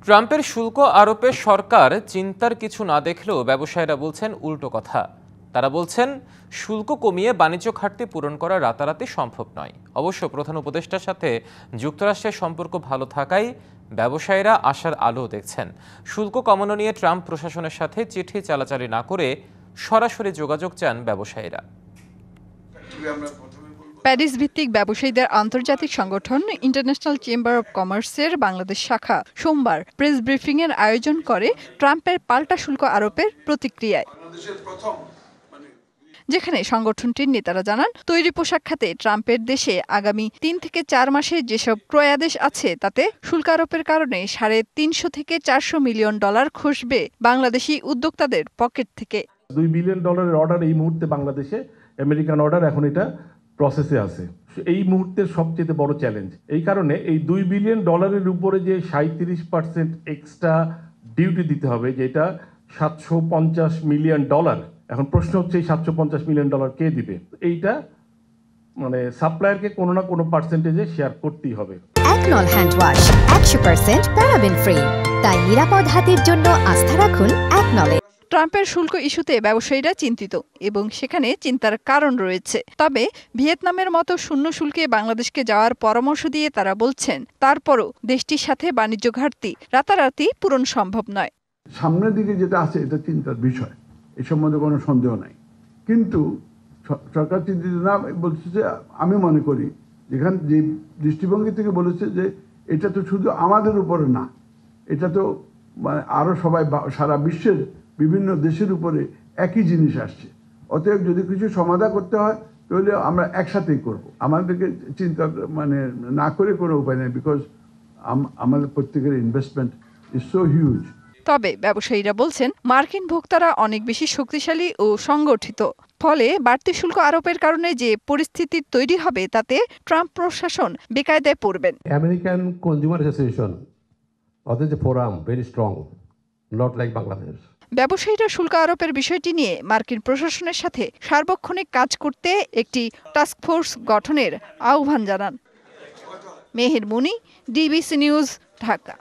ট্রাম্পের শুল্ক আরোপে সরকার চিন্তার কিছু না দেখলেও ব্যবসায়ীরা বলছেন উল্টো কথা। তারা বলছেন শুল্ক কমিয়ে বাণিজ্য ঘাটতি পূরণ করা রাতারাতি সম্ভব নয়। অবশ্য প্রধান উপদেষ্টার সাথে যুক্তরাষ্ট্রের সম্পর্ক ভালো থাকায় ব্যবসায়ীরা আশার আলো দেখছেন। শুল্ক কমানো নিয়ে ট্রাম্প প্রশাসনের সাথে চিঠি চালাচালি না করে সরাসরি যোগাযোগ চান ব্যবসায়ীরা। প্যারিস ভিত্তিক ব্যবসায়ীদের আন্তর্জাতিক সংগঠন ইন্টারন্যাশনাল চেম্বার অব কমার্সের বাংলাদেশ শাখা সোমবার প্রেস ব্রিফিং এর আয়োজন করে ট্রাম্পের পাল্টা শুল্ক আরোপের প্রতিক্রিয়ায়, যেখানে সংগঠনটির নেতারা জানান তৈরি পোশাক খাতে ট্রাম্পের দেশে আগামী ৩ থেকে ৪ মাসে যেসব ক্রয়াদেশ আছে তাতে শুল্ক আরোপের কারণে $350 থেকে $400 মিলিয়ন খসবে বাংলাদেশি উদ্যোক্তাদের পকেট থেকে। $2 বিলিয়ন অর্ডার এই মুহূর্তে বাংলাদেশে, আমেরিকান অর্ডার এখন এটা প্রসেসে আছে। এই মুহূর্তের সবচেয়ে বড় চ্যালেঞ্জ এই কারণে এই $2 বিলিয়ন উপরে যে 37% এক্সট্রা ডিউটি দিতে হবে, যেটা $750 মিলিয়ন। এখন প্রশ্ন হচ্ছে এই $750 মিলিয়ন কে দিবে? এইটা মানে সাপ্লায়ারকে কোনো না কোনো পার্সেন্টেজে শেয়ার করতেই হবে। একনল হ্যান্ড ওয়াশ 100% প্যারাবেন ফ্রি, তাই নিরাপদ হাতের জন্য আস্থা রাখুন একনলে। ট্রাম্পের শুল্ক ইস্যুতে ব্যবসায়ীরা চিন্তিত এবং সেখানে চিন্তার কারণ রয়েছে। তবে ভিয়েতনামের মতো শূন্য শুল্কে বাংলাদেশকে যাওয়ার পরামর্শ দিয়ে তারা বলছেন তারপরও দেশটির সাথে বাণিজ্য ঘাটতি রাতারাতি পূরণ সম্ভব নয়। সামনের দিকে যেটা আছে এটা চিন্তার বিষয়, এ সম্বন্ধে কোনো সন্দেহ নাই। কিন্তু সরকার চিন্তিত না বলছে যে, আমি মনে করি যেখানে যে দৃষ্টিভঙ্গি থেকে বলেছে যে এটা তো শুধু আমাদের উপরে না, এটা তো মানে আরও সবাই সারা বিশ্বের বিভিন্ন দেশের উপরে একই জিনিস আসছে। অতএব যদি কিছু সমাধান করতে হয় তাহলে আমরা একসাথেই করব। আমাদেরকে চিন্তা মানে না করে কোনো উপায় নেই, বিকজ আমাদের প্রত্যেকের ইনভেস্টমেন্ট ইজ সো হিউজ। তবে ব্যবসায়ীরা বলছেন মার্কিন ভোক্তারা অনেক বেশি শক্তিশালী ও সংগঠিত, ফলে বাড়তি শুল্ক আরোপের কারণে যে পরিস্থিতি তৈরি হবে তাতে ট্রাম্প প্রশাসন বেকায়দায় পড়বেন। আমেরিকান কনজিউমার অ্যাসোসিয়েশন, ওদের যে forum very strong, not like Bangladesh. ব্যবসায়ীরা শুল্ক আরোপের বিষয়টি নিয়ে মার্কিন প্রশাসনের সাথে সার্বক্ষণিক কাজ করতে একটি টাস্কফোর্স গঠনের আহ্বান জানান। মেহের মুনি, ডিবিসি নিউজ, ঢাকা।